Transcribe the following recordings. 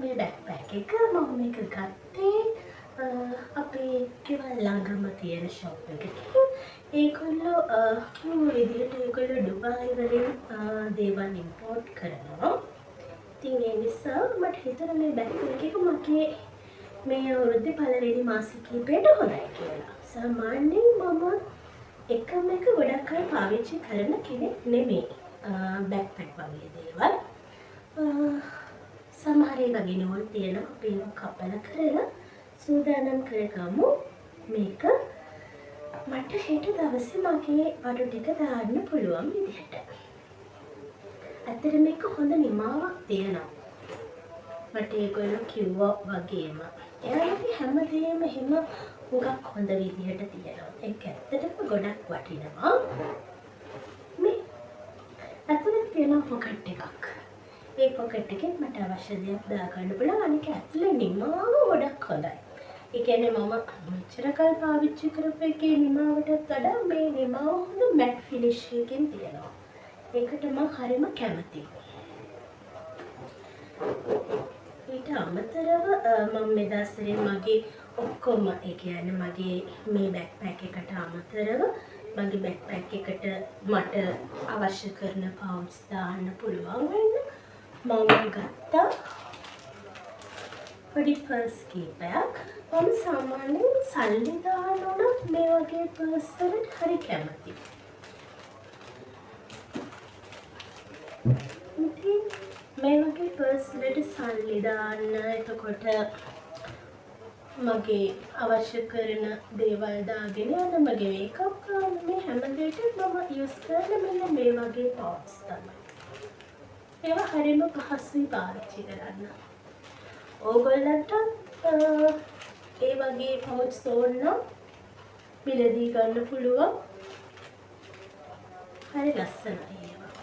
මේ බැක්පැක් එක මම මේක ගත්තේ අපේ ගෙවල් ළඟම තියෙන ෂොප් එකකින්. ඒගොල්ලෝ කිව්ව විදිහට ඒගොල්ලෝ ඩුබායි වලින් දේවල් ඉම්පෝර්ට් කරනවා. ඉතින් ඒ නිසා මට හිතුණා මේ බැක්පැක් එක මගේ මේ අවුරුද්දේ පළවෙනි මාස කිහිපයට හොඳයි කියලා. සාමාන්‍යයෙන් මම එකම එක ගොඩක් අය පාවිච්චි කරන කෙනෙක් නෙමෙයි. බැක්පැක් වගේ දේවල්. සමහර ඒවා ගෙනවල් තියෙනවා. අපි කපල කරලා සූදානම් කරගමු. මේක මට හෙට දවසේ මගේ බඩු ටික දාන්න පුළුවන් විදිහට. ඇත්තට මේක හොඳ නිමාවක් තියෙනවා. මට ඒගොල්ලෝ කිව්වා වගේම. එයාලගේ හැමදේම එහෙම හුඟක් හොඳ විදිහට තියෙනවා. ඒක ඇත්තටම ගොඩක් වටිනවා. මේ ඇතුලේ තියෙන පොකට් එකක්. ඒ පොකට් එකෙන් මට අවශ්‍ය දේක් දාගන්න පුළුවන්. අනික ඇතුලේ නිමාව ගොඩක් හොඳයි. ඒ කියන්නේ මම මෙච්චර කල් පාවිච්චි කරපු එකේ නිමාවටත් වඩා මේ නිමාව හොඳ මැට් ෆිනිෂ් එකකින් තියෙනවා. ඒකට මම හරිම කැමතියි. ඊට අමතරව මම මේ දවස්වල මගේ ඔක්කොම ඒ කියන්නේ මගේ මේ බෑග්පැක් එකට අමතරව මගේ බෑග්පැක් එකට මට අවශ්‍ය කරන පවුච්ස් දාන්න පුළුවන් වෙන්න මම ගත්තා පොඩි පර්ස් කීපයක්. මම සාමාන්‍යයෙන් සල්ලි දාන්න උනත් මේ වගේ පර්ස් වලට හරි කැමතියි. ඉතින් මේ වගේ පර්ස් වලට සල්ලි දාන්න එතකොට මගේ අවශ්‍ය කරන දේවල් දාගෙන යන මගේ මේකප් ගන්න මේ හැම දෙයකම මම යූස් කරන මෙන්න මේ වගේ පවුච්ස් තමයි. ඒවා හරියම පහසුයි පාවිච්චි කරන්න. ඕගොල්ලන්ට ඒ වගේ පවුච්ස් ඕන මිලදී ගන්න පුළුවන්. හරි ලස්සනයි ඒවා.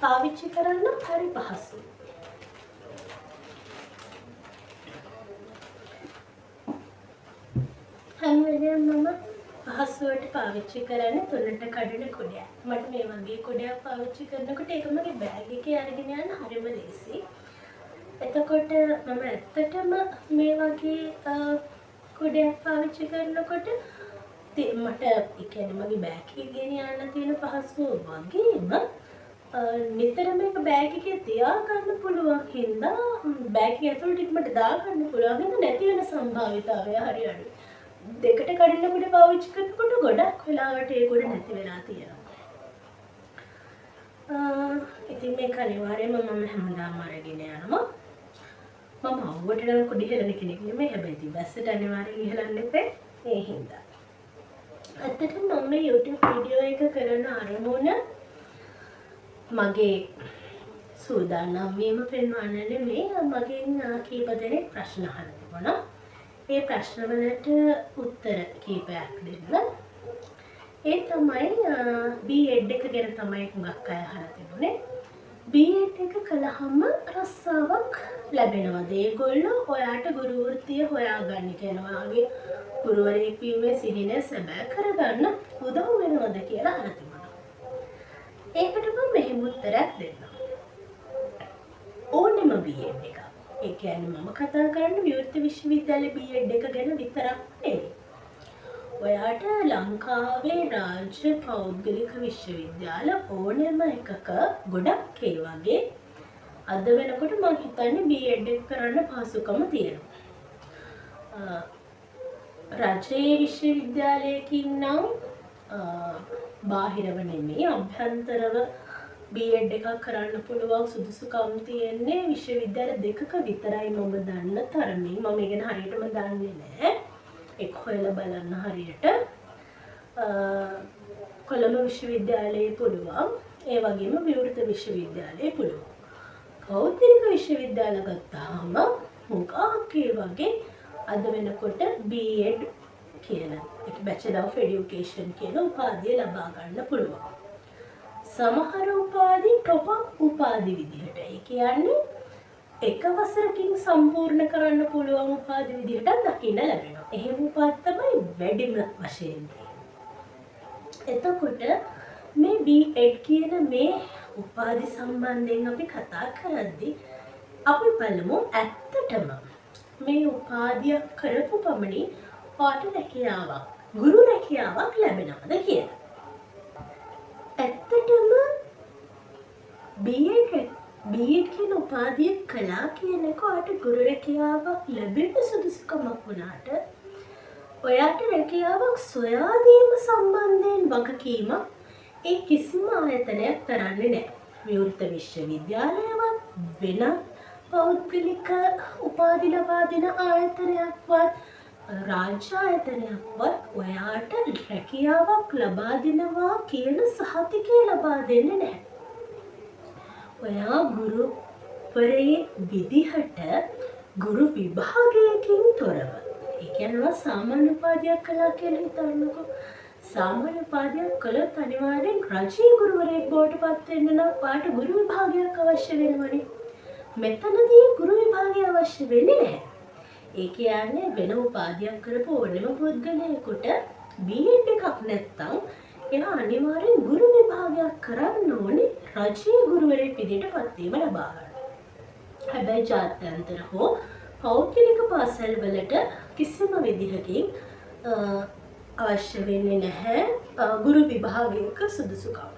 පාවිච්චි කරන්න හරි පහසුයි. හැම වෙලේම මම පහසුවට පාවිච්චි කරන්නේ තුනට කඩන කුඩයක්. මට මේ වගේ කුඩයක් පාවිච්චි කරනකොට ඒක මගේ බෑග් එකේ අරගෙන යන්න හරිම ලේසි. එතකොට මම ඇත්තටම මේ වගේ කුඩයක් පාවිච්චි කරනකොට මට ඒ කියන්නේ මගේ බෑග් එකේ ගෙන යන්න තියෙන පහසුව වගේම නිතර මේක බෑග් එකේ තියාගන්න පුළුවන් හින්දා බෑග් එක ඇතුළට මට දාගන්න පුළුවන් හින්දා නැති වෙන සම්භාවිතාවය හරි අඩුයි. දෙකට කඩනකොට පාවිච්චි කරනකොට ගොඩක් වෙලාවට ඒක උඩ නැති වෙලා තියෙනවා. ඉතින් මේක අනිවාර්යයෙන්ම මම හැමදාම අරගෙන යනවා. මම අවුවට නම් කුඩි හෙලන කෙනෙක් නෙමෙයි. හැබැයි ඉතින් බැස්සට අනිවාර්යෙන් ඉහලන්න එපා. ඒ හින්දා. ඇත්තටම මම මේ YouTube වීඩියෝ එක කරන අරමුණ මගේ සූදානම් වීම පෙන්වන්න නෙමෙයි. මගෙන් කීප දෙනෙක් ප්‍රශ්න අහලා තිබුණා. ඒ ප්‍රශ්නවලට උත්තර කීපයක් දෙන්න. ඒ තමයි B.Ed එක ගැන තමයි හුඟක් අය අහලා තිබුණේ. B.Ed එක කළාම රස්සාවක් ලැබෙනවද? ඒගොල්ලෝ ඔයාට ගුරු වෘත්තිය හොයාගන්න කියනවා. ඔයාගේ ගුරුවරයෙක් වීමේ සිහිනය සැබෑ කරගන්න උදව් වෙනවද කියලා අහලා තිබුණා. ඒකට මම මෙහෙම උත්තරයක් දෙන්නම්. ඕනෙම B.Ed එකක්. ඒ කියන්නේ මම කතා කරන්නේ විවෘත විශ්වවිද්‍යාලයේ B.Ed එක ගැන විතරක් නෙවෙයි. ඔයාට ලංකාවේ රාජ්‍ය පෞද්ගලික විශ්වවිද්‍යාල ඕනෑම එකක ගොඩක් ඒ වගේ අද වෙනකොට මම හිතන්නේ B.Ed එක කරන්න පහසුකම තියෙනවා. රජයේ විශ්වවිද්‍යාලයකින් නම් බාහිරව නෙමෙයි අභ්‍යන්තරව B.Ed එකක් කරන්න පුළුවන් සුදුසුකම් තියෙන්නේ විශ්වවිද්‍යාල දෙකක විතරයි මම දන්න තරමින්. මම ඒ ගැන හරියටම දන්නේ නැහැ. ඒක හොයලා බලන්න හරියට. කොළඹ විශ්වවිද්‍යාලයේ පුළුවන්. ඒ වගේම විවෘත විශ්වවිද්‍යාලයේ පුළුවන්. පෞද්ගලික විශ්වවිද්‍යාල ගත්තාම මොකක් ඒ වගේ අද වෙනකොට B.Ed කියන ඒක Bachelor of Education කියන උපාධිය ලබා ගන්න පුළුවන්. සමහර උපාධි top up උපාධි විදිහට. ඒ කියන්නේ එක වසරකින් සම්පූර්ණ කරන්න පුළුවන් උපාධි විදිහට දකින්න ලැබෙනවා. එහෙම උපාධි තමයි වැඩිම වශයෙන් තියෙන්නේ. එතකොට මේ B.Ed කියන මේ උපාධි සම්බන්ධයෙන් අපි කතා කරද්දී අපි බලමු ඇත්තටම මේ උපාධිය කරපු පමණින් ඔයාට රැකියාවක් ගුරු රැකියාවක් ලැබෙනවද කියලා. ඇත්තටම B.Ed කියන උපාධිය කළා කියන එක ඔයාට ගුරු රැකියාවක් ලැබෙන්න සුදුසුකමක් වුණාට ඔයාට රැකියාවක් සොයා දීම සම්බන්ධයෙන් වගකීමක් ඒ කිසිම ආයතනයක් කරන්නේ නැහැ. විවෘත විශ්වවිද්‍යාලයවත් වෙනත් පෞද්ගලික උපාධි ලබා දෙන ආයතනයක්වත් රාජ්‍ය ආයතනයක්වත් ඔයාට රැකියාවක් ලබා දෙනවා කියන සහතිකය ලබා දෙන්නේ නැහැ. ඔයා ගුරුවරයෙක් විදිහට ගුරු විභාගයකින් තොරව. ඒ කියන්නේ සාමාන්‍ය උපාධියක් කළා කියලා හිතන්නකෝ. සාමාන්‍ය උපාධියක් කළොත් අනිවාර්යෙන් රජීය ගුරුවරයෙක් බවට පත් වෙන්න නම් ඔයාට ගුරු විභාගයක් අවශ්‍ය වෙනවනේ. මෙතනදී ගුරු විභාගය අවශ්‍ය වෙන්නේ නැහැ. ඒ කියන්නේ වෙන උපාධියක් කරපු ඕනෑම පුද්ගලයෙකුට B.Ed එකක් නැත්තම් එයා අනිවාර්යෙන් ගුරු විභාගයක් කරන්න ඕනේ රජීය ගුරුවරයෙක් විදිහට පත් වීම ලබා ගන්න. හැබැයි ජාත්‍යන්තර හෝ පෞද්ගලික පාසල් වලට කිසිම විදිහකින් අවශ්‍ය වෙන්නේ නැහැ ගුරු විභාගයක සුදුසුකම්.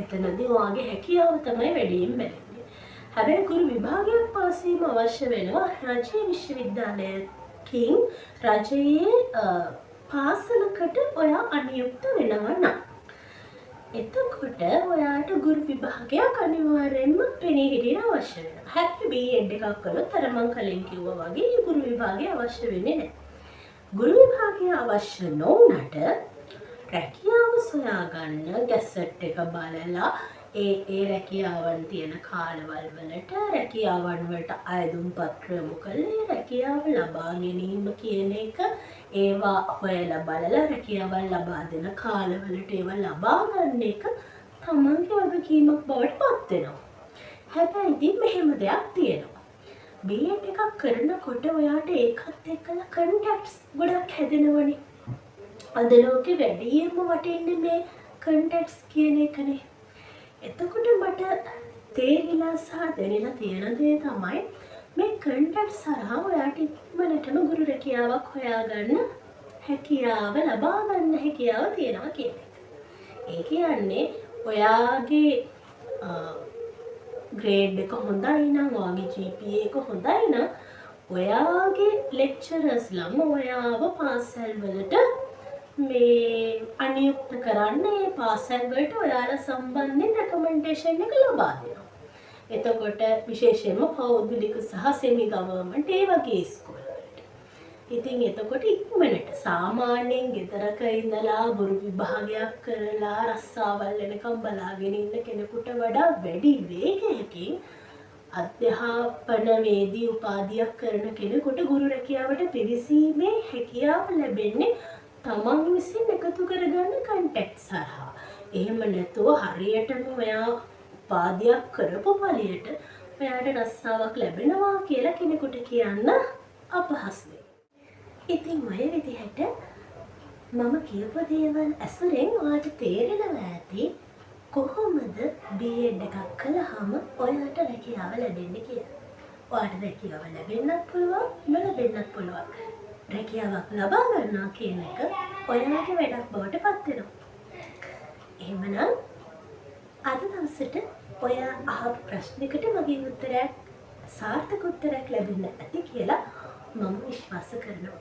එතනදී ඔයාගේ හැකියාව තමයි වැඩියෙන් බැලුවේ. හැබැයි ගුරු විභාගයක් පාස් වීම අවශ්‍ය වෙනවා රජීය විශ්වවිද්‍යාලයකින් රජයේ පාසලකට ඔයා අනියුක්ත වෙනවා නම්. එතකොට ඔයාට ගුරු විභාගයක් අනිවාර්යෙන්ම පෙනී හිටින්න අවශ්‍ය වෙනවා. හැබැයි B.Ed එකක් කළොත් අර මං කලින් කිව්වා වගේ ගුරු විභාගය අවශ්‍ය වෙන්නේ නැහැ. ගුරු විභාගය අවශ්‍ය නොවුනට රැකියාව සොයාගන්න ගැසට් එක බලලා ඒ රැකියාවන් තියෙන කාලවල් වලට රැකියාවන් වලට අයදුම් පත්‍ර යොමු කරලා රැකියාව ලබා ගැනීම කියන එක ඒවා හොයලා බලලා රැකියාවල් ලබා දෙන කාලවලට ඒවා ලබා ගන්න එක තමන්ගේ වගකීමක් බවට පත් වෙනවා. හැබැයි ඉතින් මෙහෙම දෙයක් තියෙනවා. B.Ed එකක් කරනකොට ඔයාට ඒකත් එක්කලා කන්ටැක්ට්ස් ගොඩක් හැදෙනවනේ. අද ලෝකේ වැඩියෙන්ම වටින්නේ මේ කන්ටැක්ට්ස් කියන එකනේ. එතකොට මට තේරිලා සහ දැනෙලා තියෙන දේ තමයි මේ කන්ටැක්ට්ස් හරහා ඔයාට ඉක්මනටම ගුරු රැකියාවක් හොයාගන්න හැකියාව ලබා ගන්න හැකියාව තියෙනවා කියන එක. ඒ කියන්නේ ඔයාගේ ග්‍රේඩ් එක හොඳයි නම් ඔයාගේ GPA එක හොඳයි නම් ඔයාගේ ලෙක්චරර්ස්ලම ඔයාව පාසල් වලට මේ අනියුක්ත කරන්නේ පාසල් වලට ඔයාලා සම්බන්ධයෙන් රෙකමෙන්ඩේෂන් එක ලබා දෙනවා. එතකොට විශේෂයෙන්ම පෞද්ගලික සහ සෙමි ගවර්න්මන්ට් ඒ වගේ ස්කූල් වලට. ඉතින් එතකොට ඉක්මනට සාමාන්‍යයෙන් ගෙදරක ඉඳලා ගුරු විභාගයක් කරලා රස්සාවල් වෙනකම් බලාගෙන ඉන්න කෙනෙකුට වඩා වැඩි වේගයකින් අධ්‍යාපනවේදී උපාධියක් කරන කෙනෙකුට ගුරු රැකියාවට පිවිසීමේ හැකියාව ලැබෙන්නේ තමන් විසින් එකතු කරගන්න කන්ටැක්ට්ස් හරහා. එහෙම නැතුව හරියටම ඔයා උපාධියක් කරපු ඵලයට ඔයාට රස්සාවක් ලැබෙනවා කියලා කෙනෙකුට කියන්න අපහසුයි. ඉතින් ඔය විදිහට මම කියපු දේවල් ඇසුරෙන් ඔයාට තේරෙනවා ඇති කොහොමද B.Ed එකක් කළාම ඔයාට රැකියාව ලැබෙන්නේ කියලා. ඔයාට රැකියාව ලැබෙන්නත් පුළුවන්, නොලැබෙන්නත් පුළුවන්. රැකියාවක් ලබා ගන්නවා කියන එක ඔයාගේ වැඩක් බවට පත් වෙනවා. එහෙමනම් අද දවසට ඔයා අහපු ප්‍රශ්නයකට මගේ උත්තරයක් සාර්ථක උත්තරයක් ලැබෙන්න ඇති කියලා මම විශ්වාස කරනවා.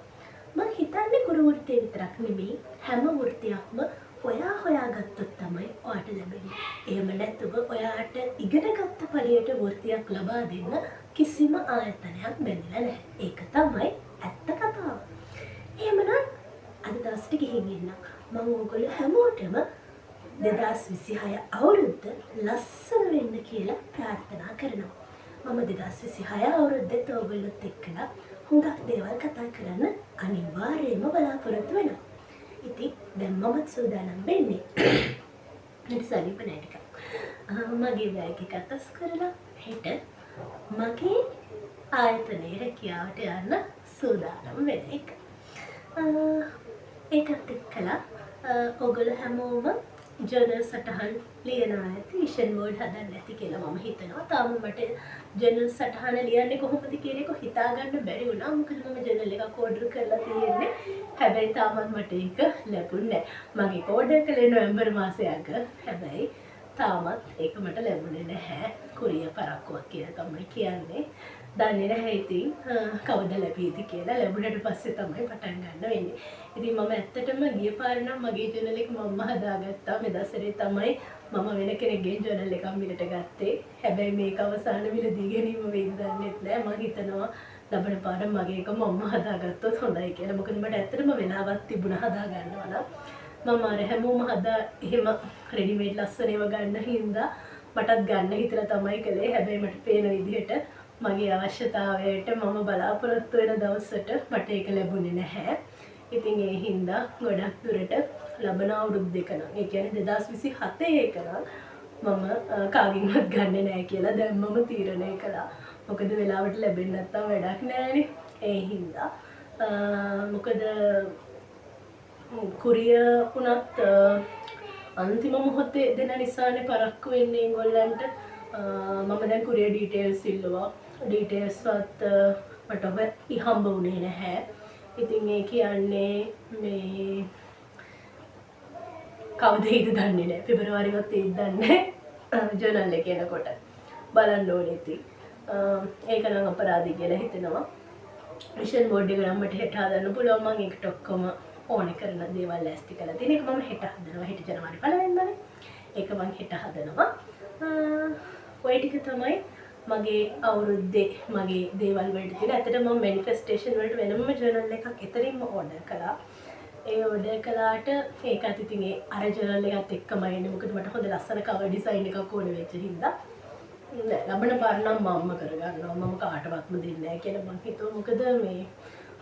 මම හිතන්නේ ගුරු වෘත්තිය විතරක් නෙමෙයි හැම වෘත්තියක්ම ඔයා හොයාගත්තොත් තමයි ඔයාට ලැබෙන්නේ. එහෙම නැත්නම් ඔයාට ඉගෙනගත්ත ඵලයට වෘත්තියක් ලබා දෙන්න කිසිම ආයතනයක් බැඳිලා නැහැ. ඒක තමයි ඇත්ත කතාව. එහෙමනම් අද දවසට ගිහින් ඉන්න. මම ඔයගොල්ලෝ හැමෝටම 2026 අවුරුද්ද ලස්සන වෙන්න කියලා ප්‍රාර්ථනා කරනවා. මම 2026 අවුරුද්දේත් ඔයගොල්ලොත් එක්කලා හුඟක් දේවල් කතා කරන්න අනිවාර්යයෙන්ම බලාපොරොත්තු වෙනවා. ඉතින් දැන් මමත් සූදානම් වෙන්නේ. ඊට සනීප නැහැ ටිකක්. මගේ බෑග් එක අතස් කරලා හෙට මගේ ආයතනයේ රැකියාවට යන්න සූදානම් වෙන එක. ඒකත් එක්කලා ඔයගොල්ලෝ හැමෝම ජර්නල් සටහන් ලියනවා ඇති විෂන් බෝඩ් හදන්න ඇති කියලා මම හිතනවා. තාම මට ජර්නල් සටහන ලියන්නේ කොහොමද කියන එක හිතාගන්න බැරි වුණා. මොකද මම ජර්නල් එකක් ඕඩර් කරලා තියෙන්නේ. හැබැයි තාමත් මට ඒක ලැබුණේ නැහැ. මගේ ඕඩර් කළේ නොවැම්බර් මාසයක. හැබැයි තාමත් ඒක මට ලැබුණේ නැහැ. කුරිය පරක්කුවක් කියලා තමයි කියන්නේ. දන්නේ නැහැ ඉතින් කවද ලැබෙයිද කියලා. ලැබුණට පස්සේ තමයි පටන් ගන්න වෙන්නේ. ඉතින් මම ඇත්තටම ගිය පාර නම් මගේ ජර්නල් එක මම හදාගත්තා. මේ දවසේ තමයි මම වෙන කෙනෙක්ගේ ජර්නල් එකක් මිලට ගත්තේ. හැබැයි මේක අවසාන මිලදී ගැනීම වෙයිද දන්නේ නැහැ. මම හිතනවා ලබන පාර මගේ එක මම හදාගත්තොත් හොඳයි කියලා. මොකද මට ඇත්තටම වෙලාවක් තිබුණා හදා ගන්නවා නම්. මම අර හැමෝම හදා එහෙම රෙඩිමේඩ් ලස්සන ඒවා ගන්න හින්දා මටත් ගන්න හිතලා තමයි කළේ. හැබැයි මට පේන විදිහට මගේ අවශ්‍යතාවයට මම බලාපොරොත්තු වෙන දවසට මට ඒක ලැබුණේ නැහැ. ඉතින් ඒ හින්දා ගොඩක් දුරට ලබන අවුරුද්දක නම් ඒ කියන්නේ 2027 එක නම් මම කාගෙන්වත් ගන්නෙ නැහැ කියලා දැන් මම තීරණය කළා. මොකද වෙලාවට ලැබෙන්නේ නැත්තම් වැඩක් නැහැනේ. ඒ හින්දා මොකද කුරිය උනත් අන්තිම මොහොතේ දෙන නිසානේ පරක්කු වෙන්නේ ඒගොල්ලන්ට. මම දැන් කුරිය ඩීටේල්ස් ඉල්ලුවා. ඩීටේල්ස්වත් මට හම්බ වුණේ නැහැ. ඉතින් ඒ කියන්නේ මේ කවදද දන්නේ නැහැ. පෙබරවාරිවත් ඒත් දන්නේ ජර්නල් එක එනකොට බලන්න ඕනේ ඉතින්. ඒක නම් අපරාධي කියලා හිතෙනවා. විෂන් බෝඩ් එක නම් මට හෙට හදන්න පුළුවන්. මම ඒකට ඔක්කොම ඕනේ කරන දේවල් ලෑස්ති කරලා තියෙන එක මම හෙට හදනවා. හෙට ජනවාරි 1 වෙනිදානේ. ඒක මම හෙට හදනවා. ඔය ටික තමයි මගේ අවුරුද්දේ මගේ දේවල් වලට තියෙන. ඇත්තටම මම මැනිෆෙස්ටේෂන් වලට වෙනම ජර්නල් එකක් එතනින්ම ඕඩර් කළා. ඒ ඕඩර් කළාට ඒකත් ඉතින් ඒ අර ජර්නල් එකත් එක්කම එන්නේ. මොකද මට හොඳ ලස්සන කවර් ඩිසයින් එකක් ඕනේ වෙච්ච හින්දා. නෑ ලබන පාර නම් මම කරගන්නවා. මම කාටවත්ම දෙන්නේ නැහැ කියලා මං හිතුවා. මොකද මේ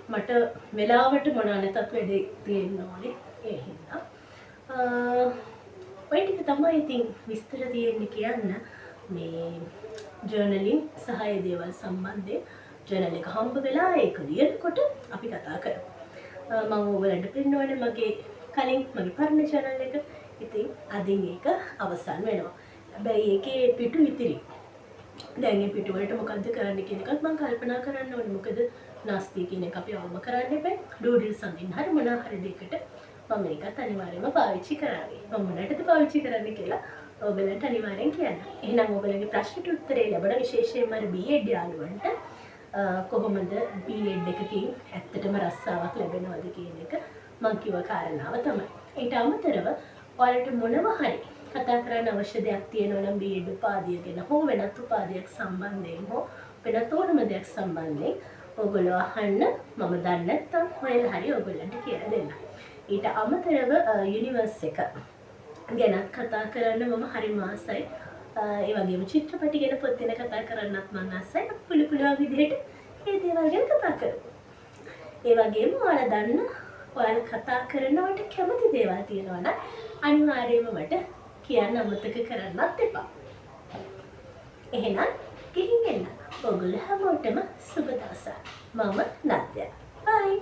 මට වෙලාවට මොනවා නැතත් වැඩේ තියෙන්න ඕනේ. ඒ හින්දා ඔය ටික තමයි ඉතින් විස්තර තියෙන්නේ කියන්න මේ ජර්නලින් සහ ඒ දේවල් සම්බන්ධයෙන්. ජර්නල් එක හම්බ වෙලා ඒක ලියනකොට අපි කතා කරමු. මම ඔයගලන්ට පෙන්නවනේ මගේ කලින් මගේ පරණ ජර්නල් එක. ඉතින් අදින් ඒක අවසන් වෙනවා. හැබැයි ඒකේ පිටු ඉතිරි. දැන් මේ පිටු වලට මොකද්ද කරන්න කියන එකත් මම කල්පනා කරන්න ඕනේ. මොකද නාස්ති කියන එක අපි අවම කරන්න එපා. ඩූඩල්ස් අඳින්න හරි මොනවා හරි දෙයකට මම මේකත් අනිවාර්යයෙන්ම පාවිච්චි කරාවි. මම මොනටද පාවිච්චි කරන්න කියලා ඔයගලන්ට අනිවාර්යෙන් කියන්න. එහෙනම් ඔයගලගේ ප්‍රශ්නට උත්තරේ ලැබෙන විශේෂයෙන්ම B.Ed යාළුවන්ට කොහොමද B.Ed එකකින් ඇත්තටම රස්සාවක් ලැබෙනවද කියන එක මම කිව්ව කාරණාව තමයි. ඊට අමතරව ඔයාලට මොනවා හරි කතා කරන්න අවශ්‍ය දෙයක් තියෙනවා නම් B.Ed උපාධිය ගැන හෝ වෙනත් උපාධියක් සම්බන්ධයෙන් හෝ වෙනත් ඕනම දෙයක් සම්බන්ධයෙන් ඔයගොල්ලෝ අහන්න. මම දන්නේ නැත්නම් හොයලා හරි ඔයගොල්ලන්ට කියලා දෙන්න. ඊට අමතරව යුනිවර්ස් එක ගැනත් කතා කරන්න මම හරි ආසයි. ඒ වගේම චිත්‍රපටි ගැන පොත් ගැන කතා කරන්නත් මම ආසයි. පුළුවන් විදිහට මේ දේවල් ගැන කතා කරමු. ඒ වගේම ඔයාලා දන්න ඔයාලා කතා කරනවට කැමති දේවල් තියෙනවා නම් අනිවාර්යයෙන්ම මට කියන්න අමතක කරන්නත් එපා. එහෙනම් ගිහින් එන්න. ඔයගොල්ලෝ හැමෝටම සුබ දවසක්. මම නද්‍යා. බයි.